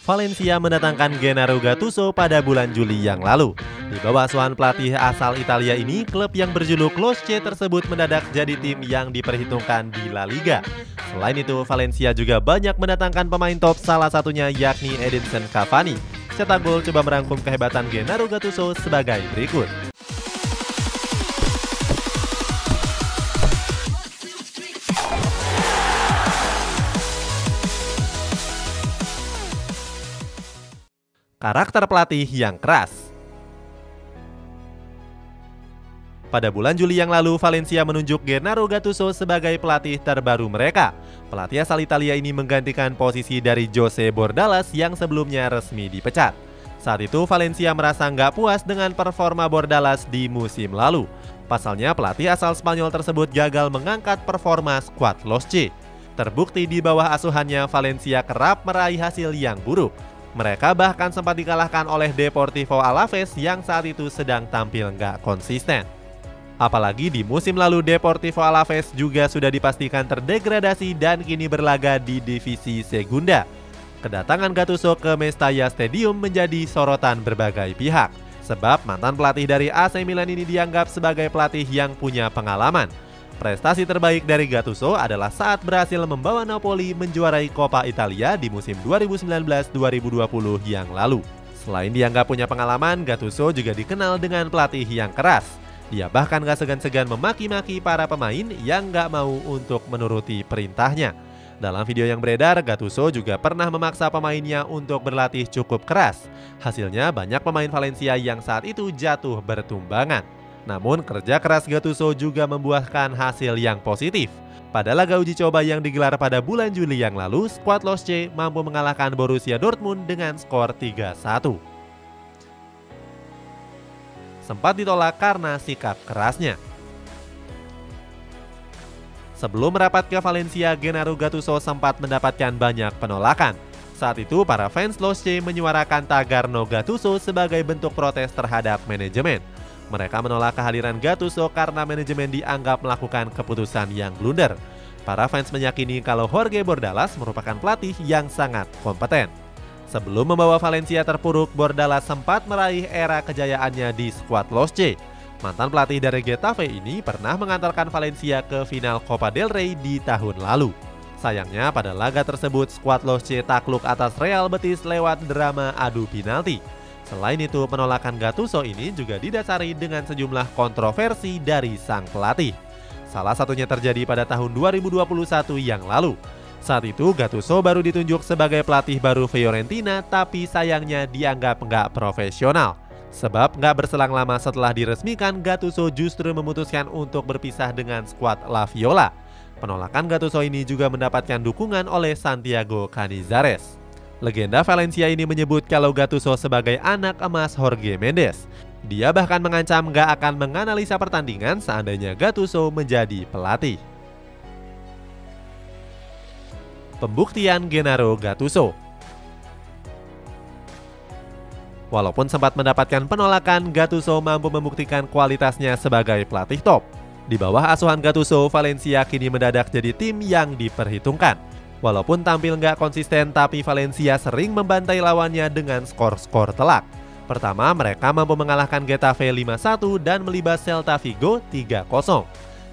Valencia mendatangkan Gennaro Gattuso pada bulan Juli yang lalu. Di bawah asuhan pelatih asal Italia ini, klub yang berjuluk Losce tersebut mendadak jadi tim yang diperhitungkan di La Liga. Selain itu, Valencia juga banyak mendatangkan pemain top, salah satunya yakni Edinson Cavani. Cetak Gol coba merangkum kehebatan Gennaro Gattuso sebagai berikut. Karakter pelatih yang keras. Pada bulan Juli yang lalu, Valencia menunjuk Gennaro Gattuso sebagai pelatih terbaru mereka. Pelatih asal Italia ini menggantikan posisi dari Jose Bordalas yang sebelumnya resmi dipecat. Saat itu, Valencia merasa nggak puas dengan performa Bordalas di musim lalu. Pasalnya, pelatih asal Spanyol tersebut gagal mengangkat performa skuad Losce. Terbukti di bawah asuhannya, Valencia kerap meraih hasil yang buruk. Mereka bahkan sempat dikalahkan oleh Deportivo Alaves yang saat itu sedang tampil nggak konsisten. Apalagi di musim lalu Deportivo Alaves juga sudah dipastikan terdegradasi dan kini berlaga di divisi Segunda. Kedatangan Gattuso ke Mestalla Stadium menjadi sorotan berbagai pihak, sebab mantan pelatih dari AC Milan ini dianggap sebagai pelatih yang punya pengalaman. Prestasi terbaik dari Gattuso adalah saat berhasil membawa Napoli menjuarai Coppa Italia di musim 2019-2020 yang lalu. Selain dianggap punya pengalaman, Gattuso juga dikenal dengan pelatih yang keras. Dia bahkan gak segan-segan memaki-maki para pemain yang gak mau untuk menuruti perintahnya. Dalam video yang beredar, Gattuso juga pernah memaksa pemainnya untuk berlatih cukup keras. Hasilnya banyak pemain Valencia yang saat itu jatuh bertumbangan. Namun kerja keras Gattuso juga membuahkan hasil yang positif. Pada laga uji coba yang digelar pada bulan Juli yang lalu, skuad Losce mampu mengalahkan Borussia Dortmund dengan skor 3-1. Sempat ditolak karena sikap kerasnya. Sebelum merapat ke Valencia, Gennaro Gattuso sempat mendapatkan banyak penolakan. Saat itu, para fans Losce menyuarakan tagar No Gattuso sebagai bentuk protes terhadap manajemen. Mereka menolak kehadiran Gattuso karena manajemen dianggap melakukan keputusan yang blunder. Para fans meyakini kalau Jorge Bordalas merupakan pelatih yang sangat kompeten. Sebelum membawa Valencia terpuruk, Bordalas sempat meraih era kejayaannya di skuad Losce. Mantan pelatih dari Getafe ini pernah mengantarkan Valencia ke final Copa del Rey di tahun lalu. Sayangnya pada laga tersebut skuad Losce takluk atas Real Betis lewat drama adu penalti. Selain itu, penolakan Gattuso ini juga didasari dengan sejumlah kontroversi dari sang pelatih. Salah satunya terjadi pada tahun 2021 yang lalu. Saat itu, Gattuso baru ditunjuk sebagai pelatih baru Fiorentina, tapi sayangnya dianggap nggak profesional. Sebab nggak berselang lama setelah diresmikan, Gattuso justru memutuskan untuk berpisah dengan skuad La Viola. Penolakan Gattuso ini juga mendapatkan dukungan oleh Santiago Canizares. Legenda Valencia ini menyebut kalau Gattuso sebagai anak emas Jorge Mendes. Dia bahkan mengancam gak akan menganalisa pertandingan seandainya Gattuso menjadi pelatih. Pembuktian Gennaro Gattuso. Walaupun sempat mendapatkan penolakan, Gattuso mampu membuktikan kualitasnya sebagai pelatih top. Di bawah asuhan Gattuso, Valencia kini mendadak jadi tim yang diperhitungkan. Walaupun tampil nggak konsisten, tapi Valencia sering membantai lawannya dengan skor-skor telak. Pertama, mereka mampu mengalahkan Getafe 5-1 dan melibas Celta Vigo 3-0.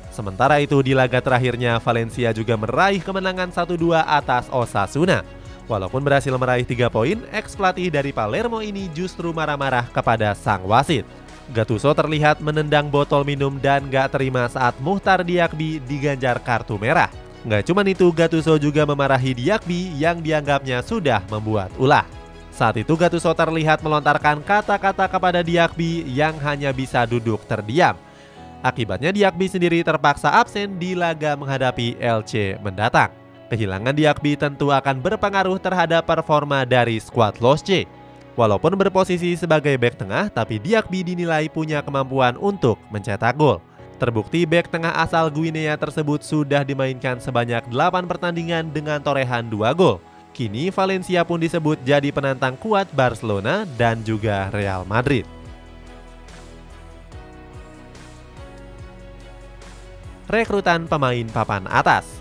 Sementara itu, di laga terakhirnya, Valencia juga meraih kemenangan 1-2 atas Osasuna. Walaupun berhasil meraih 3 poin, ex-pelatih dari Palermo ini justru marah-marah kepada sang wasit. Gattuso terlihat menendang botol minum dan nggak terima saat Muhtar Diakby diganjar kartu merah. Nggak cuma itu, Gattuso juga memarahi Diakby yang dianggapnya sudah membuat ulah. Saat itu Gattuso terlihat melontarkan kata-kata kepada Diakby yang hanya bisa duduk terdiam. Akibatnya Diakby sendiri terpaksa absen di laga menghadapi Elche mendatang. Kehilangan Diakby tentu akan berpengaruh terhadap performa dari skuad Losce. Walaupun berposisi sebagai bek tengah, tapi Diakby dinilai punya kemampuan untuk mencetak gol. Terbukti bek tengah asal Guinea tersebut sudah dimainkan sebanyak 8 pertandingan dengan torehan 2 gol. Kini Valencia pun disebut jadi penantang kuat Barcelona dan juga Real Madrid. Rekrutan pemain papan atas.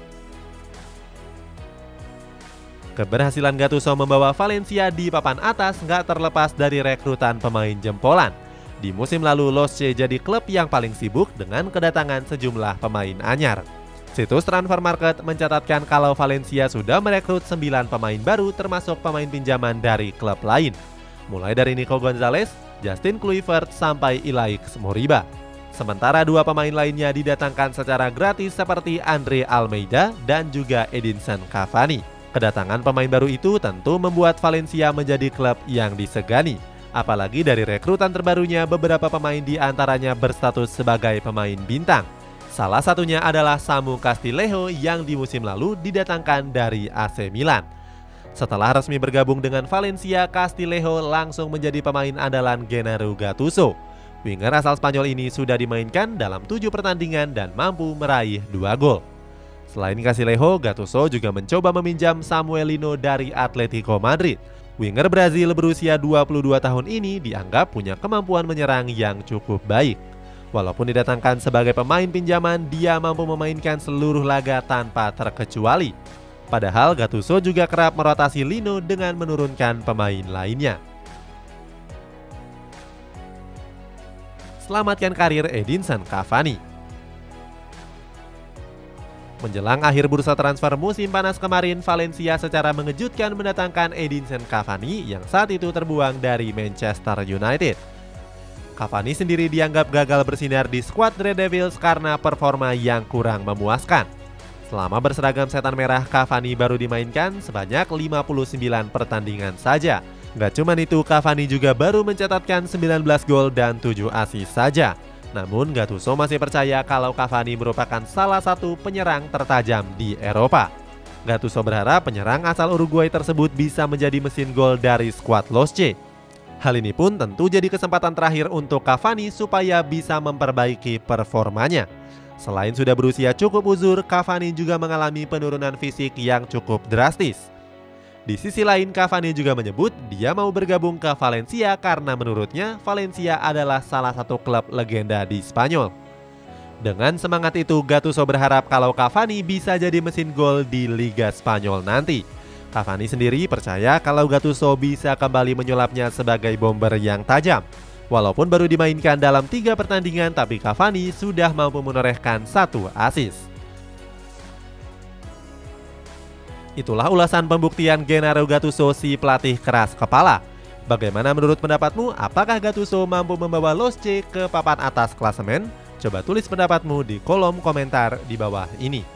Keberhasilan Gattuso membawa Valencia di papan atas nggak terlepas dari rekrutan pemain jempolan. Di musim lalu, Losce jadi klub yang paling sibuk dengan kedatangan sejumlah pemain anyar. Situs Transfermarkt mencatatkan kalau Valencia sudah merekrut 9 pemain baru termasuk pemain pinjaman dari klub lain. Mulai dari Nico Gonzalez, Justin Kluivert, sampai Ilaix Moriba. Sementara 2 pemain lainnya didatangkan secara gratis seperti Andre Almeida dan juga Edinson Cavani. Kedatangan pemain baru itu tentu membuat Valencia menjadi klub yang disegani. Apalagi dari rekrutan terbarunya beberapa pemain diantaranya berstatus sebagai pemain bintang. Salah satunya adalah Samu Castillejo yang di musim lalu didatangkan dari AC Milan. Setelah resmi bergabung dengan Valencia, Castillejo langsung menjadi pemain andalan Gennaro Gattuso. Winger asal Spanyol ini sudah dimainkan dalam 7 pertandingan dan mampu meraih 2 gol. Selain Castillejo, Gattuso juga mencoba meminjam Samuel Lino dari Atletico Madrid. Winger Brazil berusia 22 tahun ini dianggap punya kemampuan menyerang yang cukup baik. Walaupun didatangkan sebagai pemain pinjaman, dia mampu memainkan seluruh laga tanpa terkecuali. Padahal Gattuso juga kerap merotasi Lino dengan menurunkan pemain lainnya. Selamatkan karir Edinson Cavani. Menjelang akhir bursa transfer musim panas kemarin, Valencia secara mengejutkan mendatangkan Edinson Cavani yang saat itu terbuang dari Manchester United. Cavani sendiri dianggap gagal bersinar di skuad Red Devils karena performa yang kurang memuaskan. Selama berseragam setan merah, Cavani baru dimainkan sebanyak 59 pertandingan saja. Gak cuman itu, Cavani juga baru mencatatkan 19 gol dan 7 assist saja. Namun Gattuso masih percaya kalau Cavani merupakan salah satu penyerang tertajam di Eropa. Gattuso berharap penyerang asal Uruguay tersebut bisa menjadi mesin gol dari skuad Losce. Hal ini pun tentu jadi kesempatan terakhir untuk Cavani supaya bisa memperbaiki performanya. Selain sudah berusia cukup uzur, Cavani juga mengalami penurunan fisik yang cukup drastis. Di sisi lain, Cavani juga menyebut dia mau bergabung ke Valencia karena menurutnya Valencia adalah salah satu klub legenda di Spanyol. Dengan semangat itu, Gattuso berharap kalau Cavani bisa jadi mesin gol di Liga Spanyol nanti. Cavani sendiri percaya kalau Gattuso bisa kembali menyulapnya sebagai bomber yang tajam. Walaupun baru dimainkan dalam 3 pertandingan, tapi Cavani sudah mampu menorehkan 1 assist. Itulah ulasan pembuktian Gennaro Gattuso si pelatih keras kepala. Bagaimana menurut pendapatmu? Apakah Gattuso mampu membawa Losce ke papan atas klasemen? Coba tulis pendapatmu di kolom komentar di bawah ini.